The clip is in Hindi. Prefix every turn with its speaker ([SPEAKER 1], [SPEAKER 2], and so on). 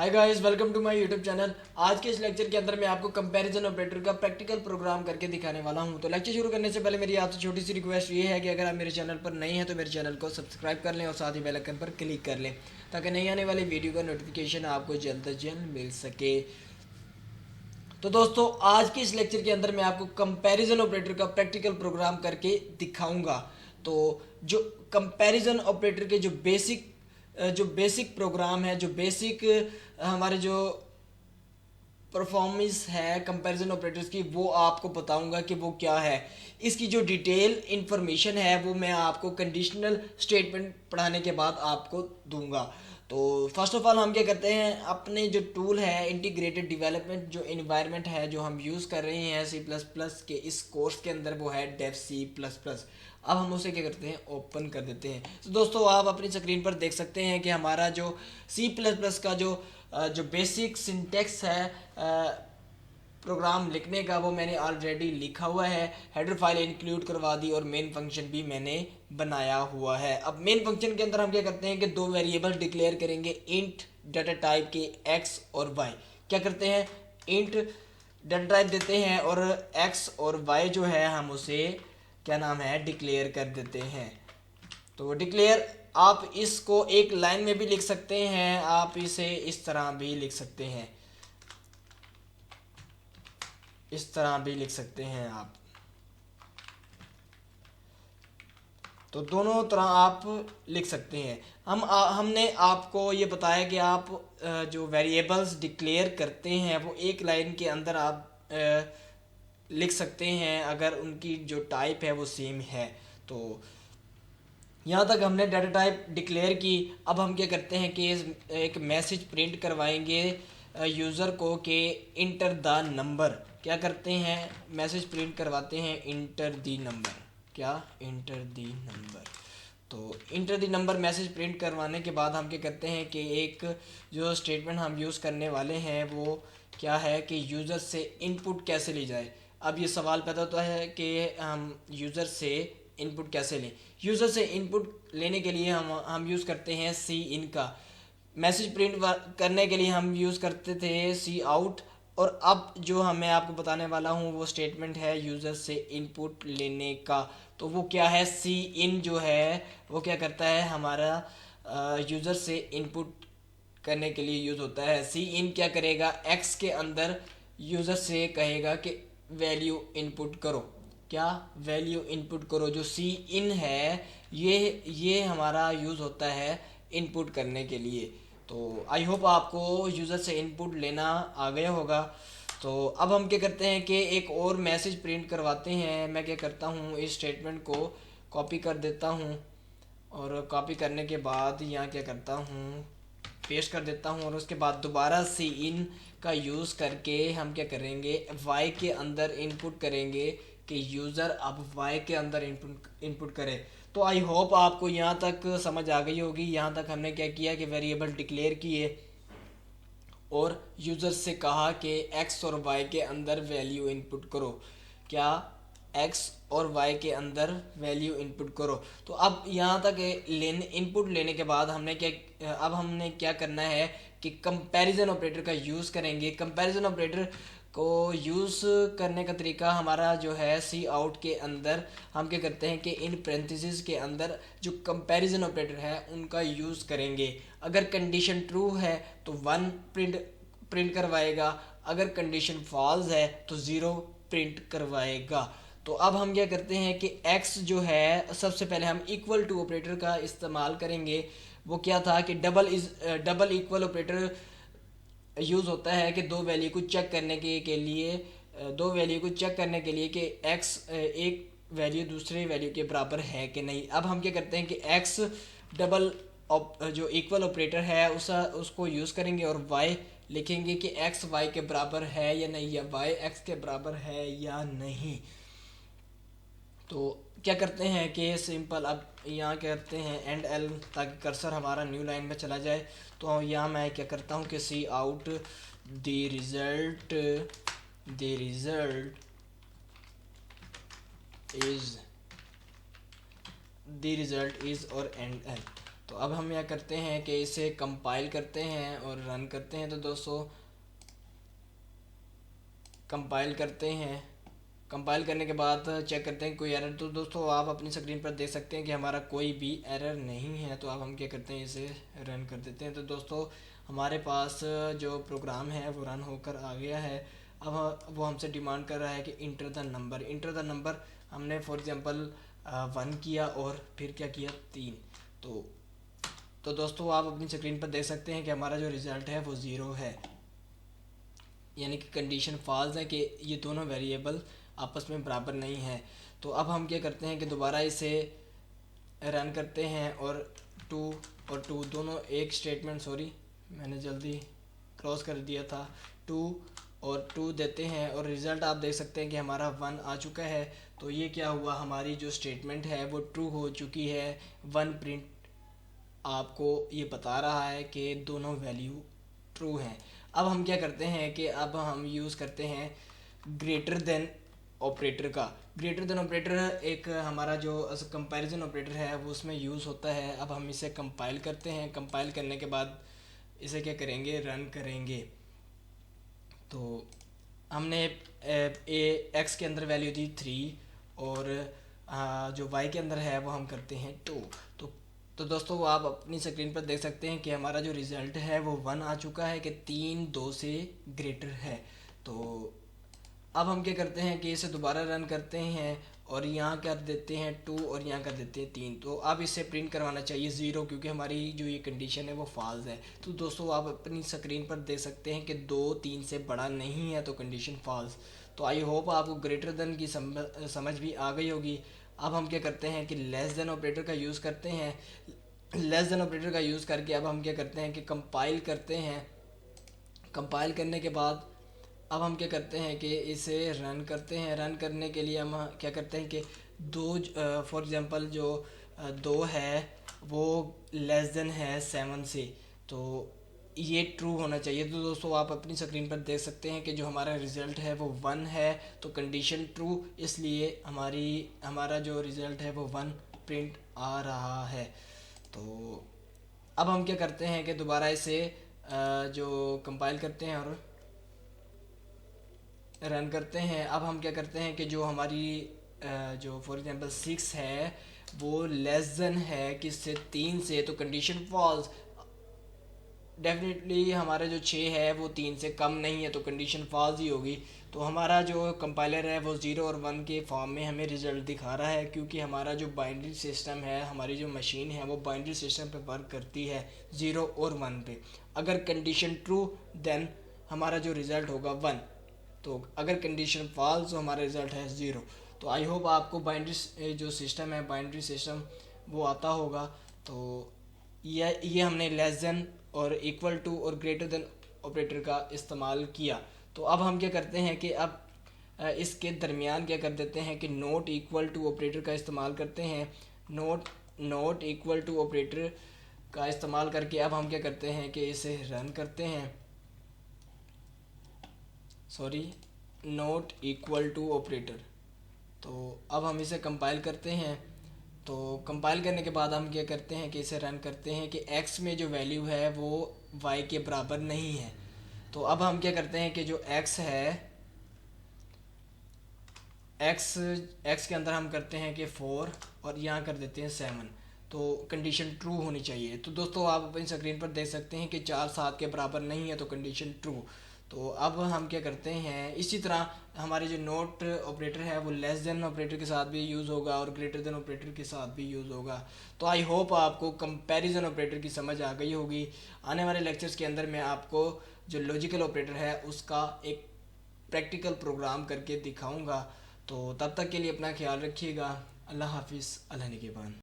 [SPEAKER 1] Hi guys, welcome to my YouTube channel. आज के इस लेक्चर के अंदर मैं आपको कंपैरिजन ऑपरेटर का प्रैक्टिकल प्रोग्राम करके दिखाने वाला हूं। तो लेक्चर शुरू करने से पहले मेरी आपसे छोटी सी रिक्वेस्ट ये है कि अगर आप मेरे चैनल पर नए हैं तो मेरे चैनल को सब्सक्राइब कर लें और साथ ही बेल आइकन पर क्लिक कर लें ताकि नई आने वाली वीडियो का नोटिफिकेशन आपको जल्द अज जल्द मिल सके। तो दोस्तों, आज के इस लेक्चर के अंदर मैं आपको कंपैरिजन ऑपरेटर का प्रैक्टिकल प्रोग्राम करके दिखाऊंगा। तो जो कंपैरिजन ऑपरेटर के जो बेसिक प्रोग्राम है, जो बेसिक हमारे जो परफॉर्मेंस है कंपैरिजन ऑपरेटर्स की, वो आपको बताऊंगा कि वो क्या है। इसकी जो डिटेल इंफॉर्मेशन है वो मैं आपको कंडीशनल स्टेटमेंट पढ़ाने के बाद आपको दूंगा। तो फर्स्ट ऑफ ऑल हम क्या करते हैं, अपने जो टूल है इंटीग्रेटेड डेवलपमेंट जो इन्वायरमेंट है जो हम यूज़ कर रहे हैं सी प्लस प्लस के इस कोर्स के अंदर, वो है डेव सी प्लस प्लस। अब हम उसे क्या करते हैं, ओपन कर देते हैं। तो दोस्तों, आप अपनी स्क्रीन पर देख सकते हैं कि हमारा जो सी प्लस प्लस का जो बेसिक सिंटेक्स है प्रोग्राम लिखने का, वो मैंने ऑलरेडी लिखा हुआ है। हेडर फाइल इंक्लूड करवा दी और मेन फंक्शन भी मैंने बनाया हुआ है। अब मेन फंक्शन के अंदर हम क्या करते हैं कि दो वेरिएबल डिक्लेयर करेंगे, इंट डाटा टाइप के एक्स और वाई। क्या करते हैं, इंट डाटा टाइप देते हैं और एक्स और वाई जो है हम उसे क्या नाम है, डिक्लेयर कर देते हैं। तो डिक्लेयर आप इसको एक लाइन में भी लिख सकते हैं, आप इसे इस तरह भी लिख सकते हैं, इस तरह भी लिख सकते हैं आप। तो दोनों तरह आप लिख सकते हैं। हमने आपको ये बताया कि आप जो वेरिएबल्स डिक्लेयर करते हैं वो एक लाइन के अंदर आप लिख सकते हैं अगर उनकी जो टाइप है वो सेम है। तो यहाँ तक हमने डाटा टाइप डिक्लेयर की। अब हम क्या करते हैं कि एक मैसेज प्रिंट करवाएंगे यूज़र को कि इंटर द नंबर। क्या करते हैं, मैसेज प्रिंट करवाते हैं इंटर द नंबर। क्या, इंटर द नंबर। तो enter the number message print करवाने के बाद हम क्या करते हैं कि एक जो स्टेटमेंट हम यूज़ करने वाले हैं वो क्या है कि यूज़र से इनपुट कैसे ली जाए। अब ये सवाल पैदा होता है कि हम यूज़र से इनपुट कैसे लें। यूज़र से इनपुट लेने के लिए हम यूज़ करते हैं सी इन का। मैसेज प्रिंट करने के लिए हम यूज़ करते थे सी आउट। और अब जो मैं आपको बताने वाला हूँ वो स्टेटमेंट है यूज़र से इनपुट लेने का। तो वो क्या है, सी इन जो है वो क्या करता है, हमारा यूज़र से इनपुट करने के लिए यूज़ होता है। सी इन क्या करेगा, एक्स के अंदर यूज़र से कहेगा कि वैल्यू इनपुट करो। क्या, वैल्यू इनपुट करो। जो सी इन है ये हमारा यूज़ होता है इनपुट करने के लिए। तो आई होप आपको यूज़र से इनपुट लेना आ गया होगा। तो अब हम क्या करते हैं कि एक और मैसेज प्रिंट करवाते हैं। मैं क्या करता हूँ, इस स्टेटमेंट को कॉपी कर देता हूँ और कॉपी करने के बाद यहाँ क्या करता हूँ, पेस्ट कर देता हूँ और उसके बाद दोबारा सी इन का यूज़ करके हम क्या करेंगे, वाई के अंदर इनपुट करेंगे कि यूज़र अब वाई के अंदर इनपुट करे। तो आई होप आपको यहाँ तक समझ आ गई होगी। यहाँ तक हमने क्या किया कि वेरिएबल डिक्लेयर किए और यूज़र से कहा कि एक्स और वाई के अंदर वैल्यू इनपुट करो। क्या, एक्स और वाई के अंदर वैल्यू इनपुट करो। तो अब यहाँ तक इनपुट लेने के बाद अब हमने क्या करना है कि कंपैरिजन ऑपरेटर का यूज़ करेंगे। कंपैरिजन ऑपरेटर को यूज़ करने का तरीका हमारा जो है, सी आउट के अंदर हम क्या करते हैं कि इन पेरेंथेसिस के अंदर जो कंपैरिजन ऑपरेटर है उनका यूज़ करेंगे। अगर कंडीशन ट्रू है तो वन प्रिंट करवाएगा, अगर कंडीशन फॉल्स है तो ज़ीरो प्रिंट करवाएगा। तो अब हम क्या करते हैं कि x जो है, सबसे पहले हम इक्वल टू ऑपरेटर का इस्तेमाल करेंगे। वो क्या था कि डबल इक्वल ऑपरेटर यूज़ होता है कि दो वैल्यू को चेक करने के लिए कि x एक वैल्यू दूसरे वैल्यू के बराबर है कि नहीं। अब हम क्या करते हैं कि x डबल जो इक्वल ऑपरेटर है उसको यूज़ करेंगे और y लिखेंगे कि x y के बराबर है या नहीं, या y x के बराबर है या नहीं। तो क्या करते हैं कि सिंपल, अब यहाँ क्या करते हैं एंड एल, ताकि कर्सर हमारा न्यू लाइन में चला जाए। तो यहाँ मैं क्या करता हूँ कि सी आउट द रिज़ल्ट इज़ और एंड एल। तो अब हम यह करते हैं कि इसे कंपाइल करते हैं और रन करते हैं। तो दोस्तों कंपाइल करते हैं, कंपाइल करने के बाद चेक करते हैं कोई एरर। तो दोस्तों आप अपनी स्क्रीन पर देख सकते हैं कि हमारा कोई भी एरर नहीं है। तो अब हम क्या करते हैं, इसे रन कर देते हैं। तो दोस्तों हमारे पास जो प्रोग्राम है वो रन होकर आ गया है। अब वो हमसे डिमांड कर रहा है कि enter the number. Enter the number हमने फॉर एग्जांपल 1 किया और फिर क्या किया 3। तो दोस्तों आप अपनी स्क्रीन पर देख सकते हैं कि हमारा जो रिज़ल्ट है वो 0 है, यानी कि कंडीशन फॉल्स है कि ये दोनों वेरिएबल आपस में बराबर नहीं है। तो अब हम क्या करते हैं कि दोबारा इसे रन करते हैं और 2 और 2 दोनों एक स्टेटमेंट, सॉरी मैंने जल्दी क्रॉस कर दिया था, 2 और 2 देते हैं और रिज़ल्ट आप देख सकते हैं कि हमारा 1 आ चुका है। तो ये क्या हुआ, हमारी जो स्टेटमेंट है वो ट्रू हो चुकी है। 1 प्रिंट आपको ये बता रहा है कि दोनों वैल्यू ट्रू हैं। अब हम क्या करते हैं कि अब हम यूज़ करते हैं ग्रेटर देन ऑपरेटर का। ग्रेटर देन ऑपरेटर एक हमारा जो कंपैरिजन ऑपरेटर है वो उसमें यूज़ होता है। अब हम इसे कंपाइल करते हैं, कंपाइल करने के बाद इसे क्या करेंगे, रन करेंगे। तो हमने एक्स के अंदर वैल्यू दी 3 और जो वाई के अंदर है वो हम करते हैं 2। तो दोस्तों आप अपनी स्क्रीन पर देख सकते हैं कि हमारा जो रिज़ल्ट है वो 1 आ चुका है कि 3 2 से ग्रेटर है। तो अब हम क्या करते हैं कि इसे दोबारा रन करते हैं और यहाँ कर देते हैं 2 और यहाँ कर देते हैं 3। तो अब इसे प्रिंट करवाना चाहिए 0 क्योंकि हमारी जो ये कंडीशन है वो फॉल्स है। तो दोस्तों आप अपनी स्क्रीन पर देख सकते हैं कि 2 3 से बड़ा नहीं है तो कंडीशन फॉल्स। तो आई होप आपको ग्रेटर देन की समझ भी आ गई होगी। अब हम क्या करते हैं कि लेस देन ऑपरेटर का यूज़ करते हैं। लेस देन ऑपरेटर का यूज़ करके अब हम क्या करते हैं कि कंपाइल करते हैं। कंपाइल करने के बाद अब हम क्या करते हैं कि इसे रन करते हैं। रन करने के लिए हम क्या करते हैं कि फॉर एग्ज़ाम्पल जो 2 है वो लेस देन है 7 से, तो ये ट्रू होना चाहिए। तो दोस्तों आप अपनी स्क्रीन पर देख सकते हैं कि जो हमारा रिज़ल्ट है वो 1 है, तो कंडीशन ट्रू, इसलिए हमारा जो रिज़ल्ट है वो 1 प्रिंट आ रहा है। तो अब हम क्या करते हैं कि दोबारा इसे जो कंपाइल करते हैं और रन करते हैं। अब हम क्या करते हैं कि जो हमारी जो फॉर एग्जांपल 6 है वो लेस देन है किससे, 3 से, तो कंडीशन फॉल्स। डेफिनेटली हमारा जो 6 है वो 3 से कम नहीं है तो कंडीशन फॉल्स ही होगी। तो हमारा जो कंपाइलर है वो 0 और 1 के फॉर्म में हमें रिज़ल्ट दिखा रहा है क्योंकि हमारा जो बाइनरी सिस्टम है, हमारी जो मशीन है वो बाइनरी सिस्टम पे वर्क करती है 0 और 1 पे। अगर कंडीशन ट्रू देन हमारा जो रिज़ल्ट होगा 1, तो अगर कंडीशन फॉल्स तो हमारा रिज़ल्ट है 0। तो आई होप आपको बाइनरी जो सिस्टम है, बाइनरी सिस्टम वो आता होगा। तो ये हमने लेस देन और इक्वल टू और ग्रेटर देन ऑपरेटर का इस्तेमाल किया। तो अब हम क्या करते हैं कि अब इसके दरमियान क्या कर देते हैं कि नॉट इक्वल टू ऑपरेटर का इस्तेमाल करते हैं। नॉट इक्वल टू ऑपरेटर का इस्तेमाल करके अब हम क्या करते हैं कि इसे रन करते हैं, sorry not equal to operator. तो अब हम इसे कंपाइल करते हैं। तो कंपाइल करने के बाद हम क्या करते हैं कि इसे रन करते हैं कि x में जो वैल्यू है वो y के बराबर नहीं है। तो अब हम क्या करते हैं कि जो x है, x के अंदर हम करते हैं कि 4 और यहाँ कर देते हैं 7। तो कंडीशन ट्रू होनी चाहिए। तो दोस्तों आप अपनी स्क्रीन पर देख सकते हैं कि 4 7 के बराबर नहीं है तो कंडीशन ट्रू। तो अब हम क्या करते हैं, इसी तरह हमारे जो नोट ऑपरेटर है वो लेस देन ऑपरेटर के साथ भी यूज़ होगा और ग्रेटर देन ऑपरेटर के साथ भी यूज़ होगा। तो आई होप आपको कंपैरिजन ऑपरेटर की समझ आ गई होगी। आने वाले लेक्चर्स के अंदर मैं आपको जो लॉजिकल ऑपरेटर है उसका एक प्रैक्टिकल प्रोग्राम करके दिखाऊंगा। तो तब तक के लिए अपना ख्याल रखिएगा। अल्लाह हाफिज़, अल्लाह निगहबान।